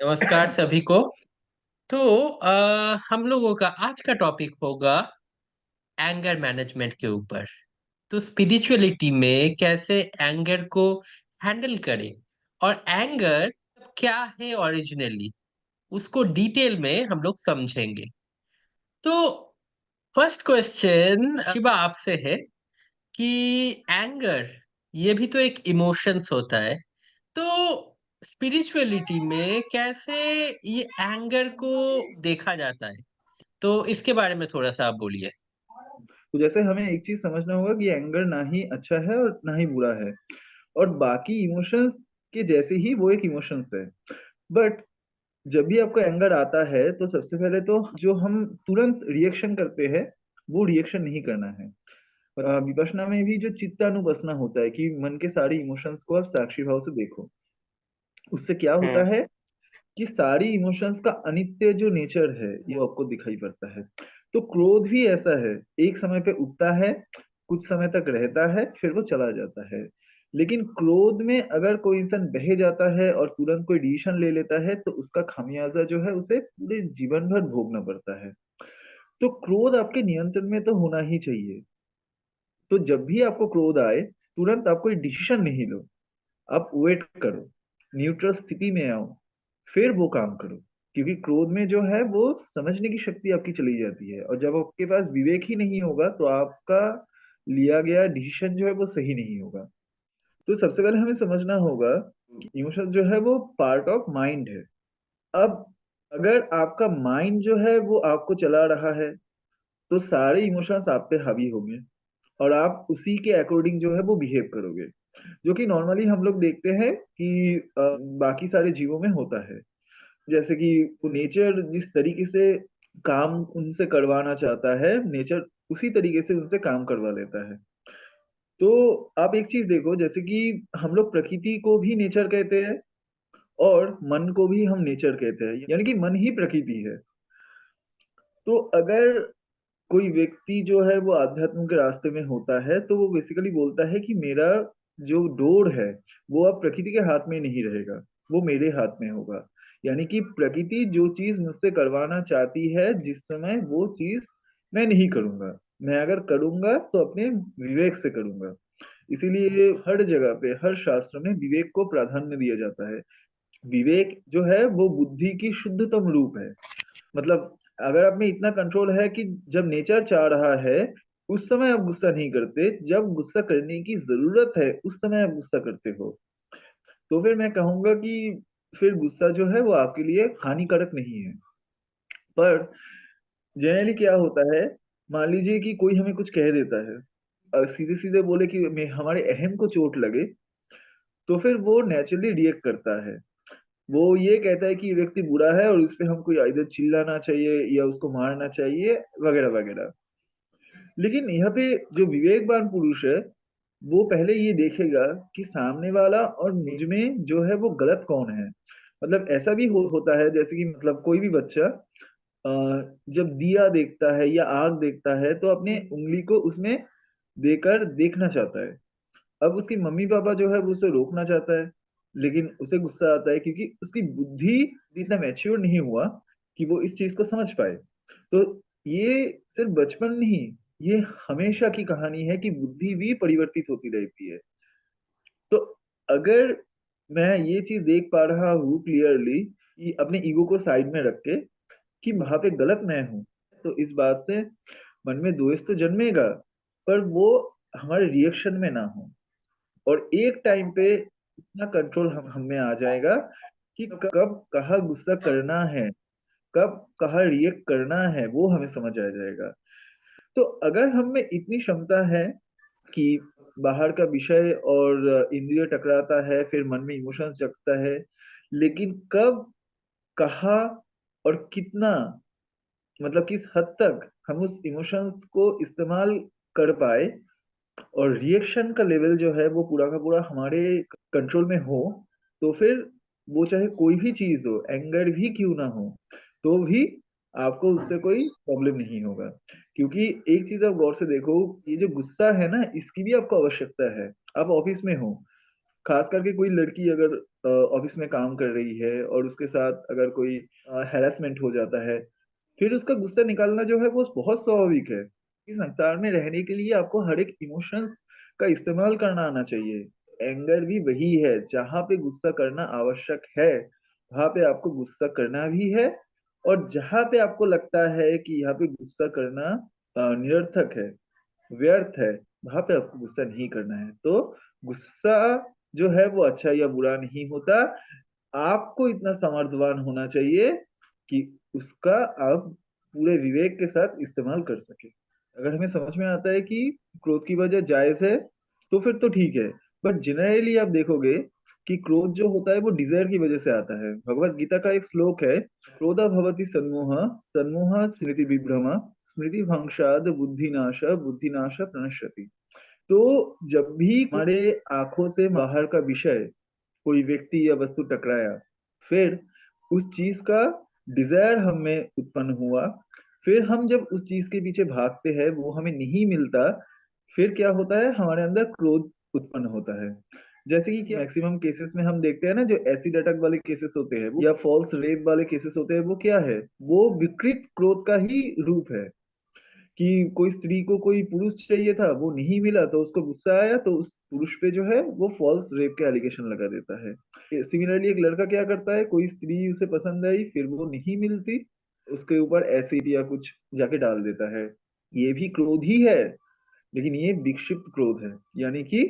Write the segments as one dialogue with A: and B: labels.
A: नमस्कार सभी को। तो हम लोगों का आज का टॉपिक होगा एंगर मैनेजमेंट के ऊपर। तो स्पिरिचुअलिटी में कैसे एंगर को हैंडल करें और एंगर क्या है ओरिजिनली, उसको डिटेल में हम लोग समझेंगे। तो फर्स्ट क्वेश्चन शिवा आपसे है कि एंगर ये भी तो एक इमोशंस होता है। तो स्पिरिचुअलिटी में कैसे ये एंगर को देखा जाता है, तो इसके बारे में थोड़ा सा आप बोलिए।
B: तो जैसे हमें एक चीज समझना होगा कि एंगर ना ही अच्छा है और ना ही बुरा है, और बाकी इमोशंस के जैसे ही वो एक इमोशंस है। बट जब भी आपको एंगर आता है तो सबसे पहले तो जो हम तुरंत रिएक्शन करते हैं, वो रिएक्शन नहीं करना है। विपश्यना में भी जो चित्तानुपसना होता है कि मन के सारे इमोशंस को आप साक्षी भाव से देखो, उससे क्या होता
A: हम्म।
B: है कि सारी इमोशंस का अनित्य जो नेचर है वो आपको दिखाई पड़ता है। तो क्रोध भी ऐसा है, एक समय पे उठता है, कुछ समय तक रहता है, फिर वो चला जाता है। लेकिन क्रोध में अगर कोई इंसान बह जाता है और तुरंत कोई डिसीजन ले लेता है तो उसका खामियाजा जो है उसे पूरे जीवन भर भोगना पड़ता है। तो क्रोध आपके नियंत्रण में तो होना ही चाहिए। तो जब भी आपको क्रोध आए, तुरंत आप कोई डिसीजन नहीं लो, आप वेट करो, न्यूट्रल स्थिति में आओ, फिर वो काम करो। क्योंकि क्रोध में जो है वो समझने की शक्ति आपकी चली जाती है, और जब आपके पास विवेक ही नहीं होगा तो आपका लिया गया डिसीजन जो है वो सही नहीं होगा। तो सबसे पहले हमें समझना होगा कि इमोशन जो है वो पार्ट ऑफ माइंड है। अब अगर आपका माइंड जो है वो आपको चला रहा है, तो सारे इमोशंस आप पे हावी होंगे और आप उसी के अकॉर्डिंग जो है वो बिहेव करोगे, जो कि नॉर्मली हम लोग देखते हैं कि बाकी सारे जीवों में होता है। जैसे कि नेचर जिस तरीके से काम उनसे करवाना चाहता है, नेचर उसी तरीके से उनसे काम करवा लेता है। तो आप एक चीज देखो, जैसे कि हम लोग प्रकृति को भी नेचर कहते हैं और मन को भी हम नेचर कहते हैं, यानी कि मन ही प्रकृति है। तो अगर कोई व्यक्ति जो है वो आध्यात्म के रास्ते में होता है तो वो बेसिकली बोलता है कि मेरा जो डोर है वो अब प्रकृति के हाथ में नहीं रहेगा, वो मेरे हाथ में होगा। यानी कि प्रकृति जो चीज मुझसे करवाना चाहती है जिस समय, वो चीज मैं नहीं करूंगा। मैं अगर करूंगा तो अपने विवेक से करूंगा। इसीलिए हर जगह पे, हर शास्त्र में विवेक को प्राधान्य दिया जाता है। विवेक जो है वो बुद्धि की शुद्धतम रूप है। मतलब अगर आप में इतना कंट्रोल है कि जब नेचर चाह रहा है उस समय आप गुस्सा नहीं करते, जब गुस्सा करने की जरूरत है उस समय आप गुस्सा करते हो, तो फिर मैं कहूंगा कि फिर गुस्सा जो है वो आपके लिए हानिकारक नहीं है। पर जनरली क्या होता है, मान लीजिए कि कोई हमें कुछ कह देता है और सीधे सीधे बोले कि हमारे अहम को चोट लगे, तो फिर वो नेचुरली रिएक्ट करता है। वो ये कहता है कि ये व्यक्ति बुरा है और इस पे हमको इधर चिल्लाना चाहिए या उसको मारना चाहिए, वगैरह वगैरह। लेकिन यहाँ पे जो विवेकवान पुरुष है वो पहले ये देखेगा कि सामने वाला और मुझ में जो है वो गलत कौन है। मतलब ऐसा भी होता है, जैसे कि मतलब कोई भी बच्चा जब दिया देखता है या आग देखता है तो अपने उंगली को उसमें देकर देखना चाहता है। अब उसकी मम्मी पापा जो है वो उसे रोकना चाहता है, लेकिन उसे गुस्सा आता है क्योंकि उसकी बुद्धि इतना मैच्योर नहीं हुआ कि वो इस चीज को समझ पाए। तो ये सिर्फ बचपन नहीं, ये हमेशा की कहानी है कि बुद्धि भी परिवर्तित होती रहती है। तो अगर मैं ये चीज देख पा रहा हूँ क्लियरली कि अपने ईगो को साइड में रख के कि वहां पे गलत मैं हूँ, तो इस बात से मन में द्वेष तो जन्मेगा, पर वो हमारे रिएक्शन में ना हो। और एक टाइम पे इतना कंट्रोल हम में आ जाएगा कि कब कहाँ गुस्सा करना है, कब कहाँ रिएक्ट करना है, वो हमें समझ आ जाएगा। तो अगर हम में इतनी क्षमता है कि बाहर का विषय और इंद्रिय टकराता है, फिर मन में इमोशंस जगता है, लेकिन कब, कहाँ और कितना, मतलब किस हद तक हम उस इमोशंस को इस्तेमाल कर पाए और रिएक्शन का लेवल जो है वो पूरा का पूरा हमारे कंट्रोल में हो, तो फिर वो चाहे कोई भी चीज हो, एंगर भी क्यों ना हो, तो भी आपको उससे कोई प्रॉब्लम नहीं होगा। क्योंकि एक चीज आप गौर से देखो, ये जो गुस्सा है ना, इसकी भी आपको आवश्यकता है। आप ऑफिस में हो, खास करके कोई लड़की अगर ऑफिस में काम कर रही है और उसके साथ अगर कोई हैरेसमेंट हो जाता है, फिर उसका गुस्सा निकालना जो है वो बहुत स्वाभाविक है। इस संसार में रहने के लिए आपको हर एक इमोशंस का इस्तेमाल करना आना चाहिए। एंगर भी वही है, जहाँ पे गुस्सा करना आवश्यक है वहां पे आपको गुस्सा करना भी है, और जहाँ पे आपको लगता है कि यहाँ पे गुस्सा करना निरर्थक है, व्यर्थ है, वहां पे आपको गुस्सा नहीं करना है। तो गुस्सा जो है वो अच्छा या बुरा नहीं होता, आपको इतना सामर्थ्यवान होना चाहिए कि उसका आप पूरे विवेक के साथ इस्तेमाल कर सके। अगर हमें समझ में आता है कि क्रोध की वजह जायज है तो फिर तो ठीक है। बट जनरली आप देखोगे कि क्रोध जो होता है वो डिजायर की वजह से आता है। भगवत गीता का एक श्लोक है, क्रोधा भवति सन्मोह, सन्मोह स्मृति विभ्रम, स्मृति भंशाद बुद्धिनाश, बुद्धिनाश प्रणश्यति। तो जब भी हमारे आंखों से बाहर का विषय, कोई व्यक्ति या वस्तु टकराया, फिर उस चीज का डिजायर हम में उत्पन्न हुआ, फिर हम जब उस चीज के पीछे भागते हैं वो हमें नहीं मिलता, फिर क्या होता है, हमारे अंदर क्रोध उत्पन्न होता है। जैसे कि मैक्सिमम केसेस में हम देखते हैं ना, जो एसिड अटैक वाले केसेस होते हैं या फॉल्स रेप वाले केसेस होते हैं, वो क्या है, वो विकृत क्रोध का ही रूप है। कि कोई स्त्री को कोई पुरुष चाहिए था, वो नहीं मिला तो उसको गुस्सा आया, तो उस पुरुष पे जो है वो फॉल्स रेप के एलिगेशन लगा देता है। सिमिलरली एक लड़का क्या करता है, कोई स्त्री उसे पसंद आई, फिर वो नहीं मिलती, उसके ऊपर एसिड या कुछ जाके डाल देता है। ये भी क्रोध ही है, लेकिन ये विक्षिप्त क्रोध है, यानी कि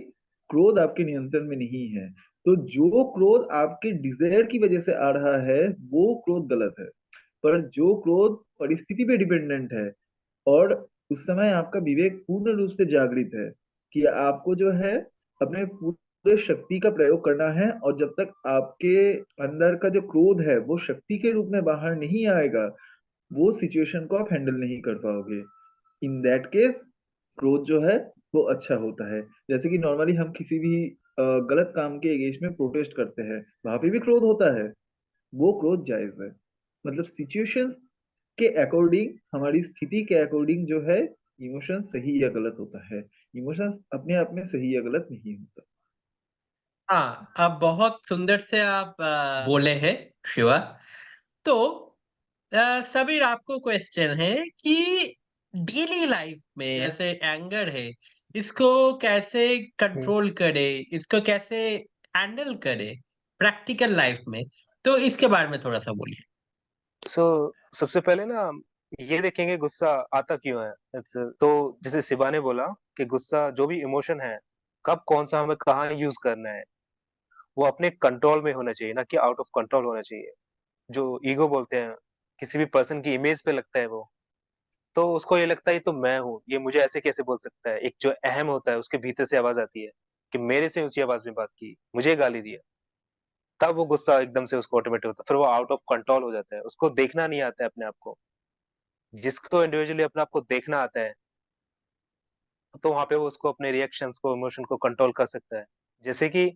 B: क्रोध आपके नियंत्रण में नहीं है। तो जो क्रोध आपके डिजायर की वजह से आ रहा है वो क्रोध गलत है। पर जो क्रोध परिस्थिति पे डिपेंडेंट है, और उस समय आपका विवेक पूर्ण रूप से जागृत है कि आपको जो है अपने पूरे शक्ति का प्रयोग करना है, और जब तक आपके अंदर का जो क्रोध है वो शक्ति के रूप में बाहर नहीं आएगा, वो सिचुएशन को आप हैंडल नहीं कर पाओगे। इन दैट केस क्रोध जो है वो अच्छा होता है। जैसे कि नॉर्मली हम किसी भी गलत काम के अगेंस्ट में प्रोटेस्ट करते हैं, वहां पे भी क्रोध होता है, वो क्रोध जायज है। मतलब सिचुएशंस के अकॉर्डिंग, हमारी स्थिति के अकॉर्डिंग जो है इमोशंस सही या गलत होता है। इमोशंस अपने आप में सही या गलत नहीं होता।
A: हाँ, अब बहुत सुंदर से आप बोले हैं शिवा। तो सबीर, आपको क्वेश्चन है कि डेली लाइफ में जैसे एंगर है, इसको कैसे
C: हम्म।
A: कंट्रोल करे, इसको कैसे हैंडल करे प्रैक्टिकल लाइफ में, तो इसके बारे में थोड़ा सा बोलिए।
C: सो सबसे पहले ना हम ये देखेंगे गुस्सा आता क्यों है। तो जैसे शिवा ने बोला कि गुस्सा जो भी इमोशन है, कब कौन सा हमें कहाँ यूज करना है, वो अपने कंट्रोल में होना चाहिए, ना कि आउट ऑफ कंट्रोल होना चाहिए। जो ईगो बोलते हैं, किसी भी पर्सन की इमेज पे लगता है वो, तो उसको ये लगता है ये तो मैं हूँ, ये मुझे ऐसे कैसे बोल सकता है। एक जो अहम होता है उसके भीतर से आवाज आती है कि मेरे से ऊंची आवाज में बात की, मुझे गाली दिया। तब वो गुस्सा एकदम से उसको ऑटोमेटिक होता है, फिर वो आउट ऑफ कंट्रोल हो जाता है, उसको देखना नहीं आता है अपने आप को। जिसको इंडिविजुअली अपने आप को देखना आता है, तो वहां पे वो उसको अपने रिएक्शंस को, इमोशन को कंट्रोल कर सकता है। जैसे कि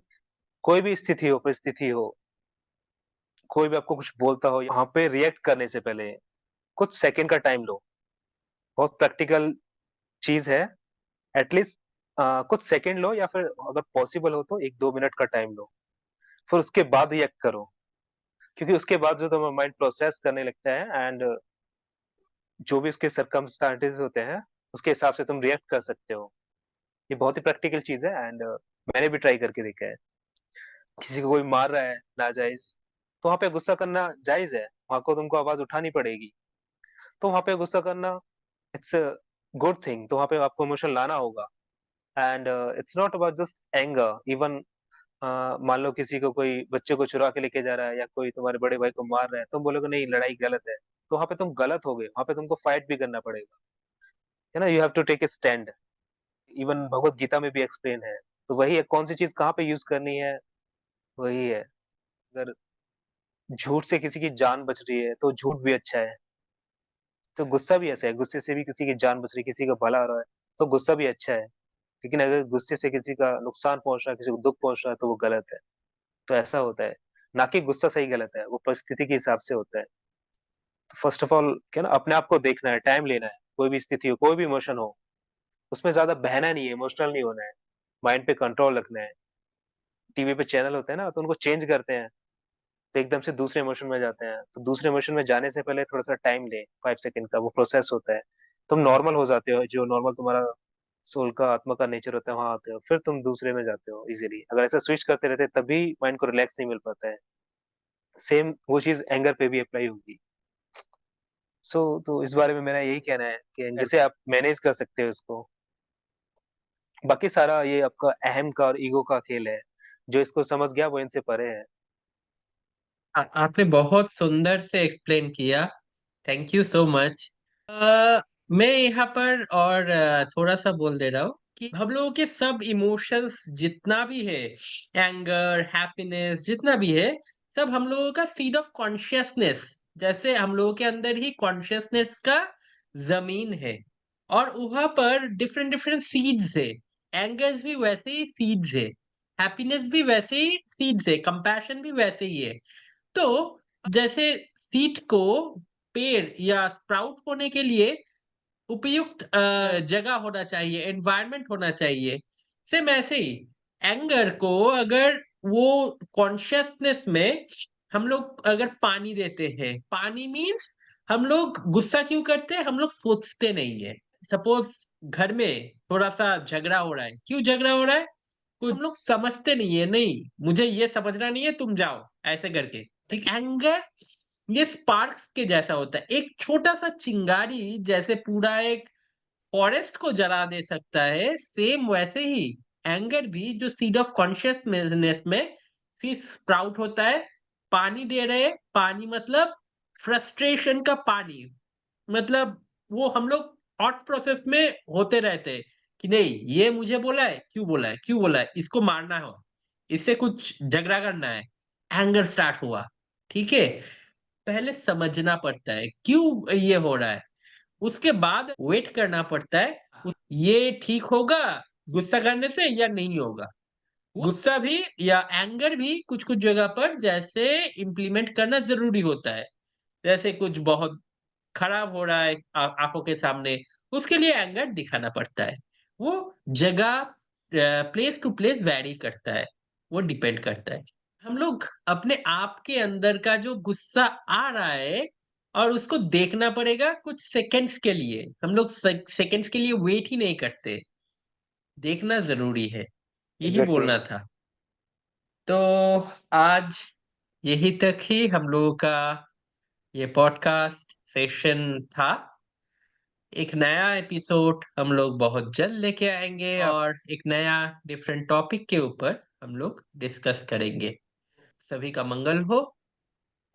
C: कोई भी स्थिति हो, परिस्थिति हो, कोई भी आपको कुछ बोलता हो, वहां पे रिएक्ट करने से पहले कुछ सेकंड का टाइम लो। बहुत प्रैक्टिकल चीज है। एटलीस्ट कुछ सेकंड लो, या फिर अगर पॉसिबल हो तो 1-2 मिनट का टाइम लो, फिर उसके बाद रिएक्ट करो। क्योंकि उसके बाद जो तुम्हारा माइंड प्रोसेस करने लगता है, एंड जो भी उसके सरकमस्टांसेस होते हैं, उसके हिसाब से तुम रिएक्ट कर सकते हो। ये बहुत ही प्रैक्टिकल चीज है, एंड मैंने भी ट्राई करके देखा है। किसी को कोई मार रहा है नाजायज, तो वहां पे गुस्सा करना जायज है, वहां को तुमको आवाज उठानी पड़ेगी। तो वहां पे गुस्सा करना, इट्स अ गुड थिंग। तो वहां पे आपको इमोशन लाना होगा। And it's not about just anger. Even मान लो किसी को, कोई बच्चे को चुरा के लेके जा रहा है, या कोई तुम्हारे बड़े भाई को मार रहा है, तुम बोलोगे नहीं लड़ाई गलत है, तो वहां पे तुम गलत हो गए, वहां पे तुमको फाइट भी करना पड़ेगा, है ना। You have to take a stand. Even Bhagavad Gita में भी एक्सप्लेन है। तो वही है, कौन सी चीज कहाँ पे यूज करनी है, वही है। अगर झूठ से किसी की जान बच रही है तो झूठ भी अच्छा है। तो गुस्सा भी ऐसा है, गुस्से से भी किसी की जान बच रही है, किसी का भला हो रहा है, तो गुस्सा भी अच्छा है। लेकिन अगर गुस्से से किसी का नुकसान पहुंच रहा है, किसी को दुख पहुंच रहा है, तो वो गलत है। तो ऐसा होता है, ना कि गुस्सा सही गलत है, वो परिस्थिति के हिसाब से होता है। तो फर्स्ट ऑफ ऑल क्या ना, अपने आप को देखना है, टाइम लेना है। कोई भी स्थिति हो, कोई भी इमोशन हो, उसमें ज्यादा बहना नहीं है, इमोशनल नहीं होना है, माइंड पे कंट्रोल रखना है। टीवी पे चैनल होते हैं ना, तो उनको चेंज करते हैं, तो एकदम से दूसरे इमोशन में जाते हैं। तो दूसरे इमोशन में जाने से पहले थोड़ा-सा टाइम लें, 5 सेकंड का वो प्रोसेस होता है। तुम नॉर्मल हो जाते हो, जो नॉर्मल तुम्हारा सोल का, आत्मा का नेचर होता है, वहाँ आते हो, फिर तुम दूसरे में जाते हो ईज़िली। अगर ऐसा स्विच करते रहते तभी माइंड को रिलैक्स नहीं मिल पाता है। सेम वो चीज़ एंगर पे भी अप्लाई होगी। तो इस बारे में मेरा यही कहना है कि एंगर से आप मैनेज कर सकते हो इसको। बाकी सारा ये आपका अहम का और ईगो का खेल है। जो इसको समझ गया वो इनसे परे है।
A: आपने बहुत सुंदर से एक्सप्लेन किया। Thank you so much. मैं यहाँ पर और थोड़ा सा बोल दे रहा हूँ कि हम लोगों के सब इमोशंस जितना भी है, एंगर, हैप्पीनेस, जितना भी है, सब हम लोगों का सीड ऑफ कॉन्शियसनेस, जैसे हम लोगों के अंदर ही कॉन्शियसनेस का जमीन है, और वहां पर डिफरेंट डिफरेंट सीड्स है। एंगर्स भी वैसे ही सीड्स है, हैप्पीनेस भी वैसे ही सीड्स है, कंपैशन भी वैसे ही है। तो जैसे सीड को पेड़ या स्प्राउट होने के लिए उपयुक्त जगह होना चाहिए, एनवायरनमेंट होना चाहिए। सेम ऐसे ही एंगर को अगर वो कॉन्शियसनेस में हम लोग अगर पानी देते हैं, पानी मीन्स हम लोग गुस्सा क्यों करते हैं, हम लोग सोचते नहीं है। सपोज घर में थोड़ा सा झगड़ा हो रहा है, क्यों झगड़ा हो रहा है, कुछ हम लोग समझते नहीं है, नहीं मुझे ये समझना नहीं है, तुम जाओ, ऐसे करके। ठीक, एंगर ये स्पार्क्स के जैसा होता है, एक छोटा सा चिंगारी जैसे पूरा एक फॉरेस्ट को जला दे सकता है, सेम वैसे ही एंगर भी जो सीड ऑफ कॉन्शियसनेस में फिर स्प्राउट होता है। पानी दे रहे, पानी मतलब फ्रस्ट्रेशन का पानी, मतलब वो हम लोग थॉट प्रोसेस में होते रहते हैं कि नहीं ये मुझे बोला है, क्यों बोला है, क्यों बोला है, इसको मारना हो, इससे कुछ झगड़ा करना है, एंगर स्टार्ट हुआ। ठीक है, पहले समझना पड़ता है क्यों ये हो रहा है, उसके बाद वेट करना पड़ता है ये ठीक होगा गुस्सा करने से या नहीं होगा। गुस्सा भी या एंगर भी कुछ कुछ जगह पर जैसे इम्प्लीमेंट करना जरूरी होता है, जैसे कुछ बहुत खराब हो रहा है आंखों के सामने, उसके लिए एंगर दिखाना पड़ता है। वो जगह, प्लेस टू प्लेस वैरी करता है, वो डिपेंड करता है। हम लोग अपने आप के अंदर का जो गुस्सा आ रहा है और उसको देखना पड़ेगा कुछ सेकंड्स के लिए, हम लोग सेकंड्स के लिए वेट ही नहीं करते, देखना जरूरी है, यही
C: एग्ज़ैक्टली।
A: बोलना था। तो आज यही तक ही हम लोगों का ये पॉडकास्ट सेशन था। एक नया एपिसोड हम लोग बहुत जल्द लेके आएंगे और एक नया डिफरेंट टॉपिक के ऊपर हम लोग डिस्कस करेंगे। सभी का मंगल हो,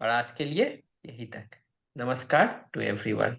A: और आज के लिए यही तक। नमस्कार टू एवरीवन।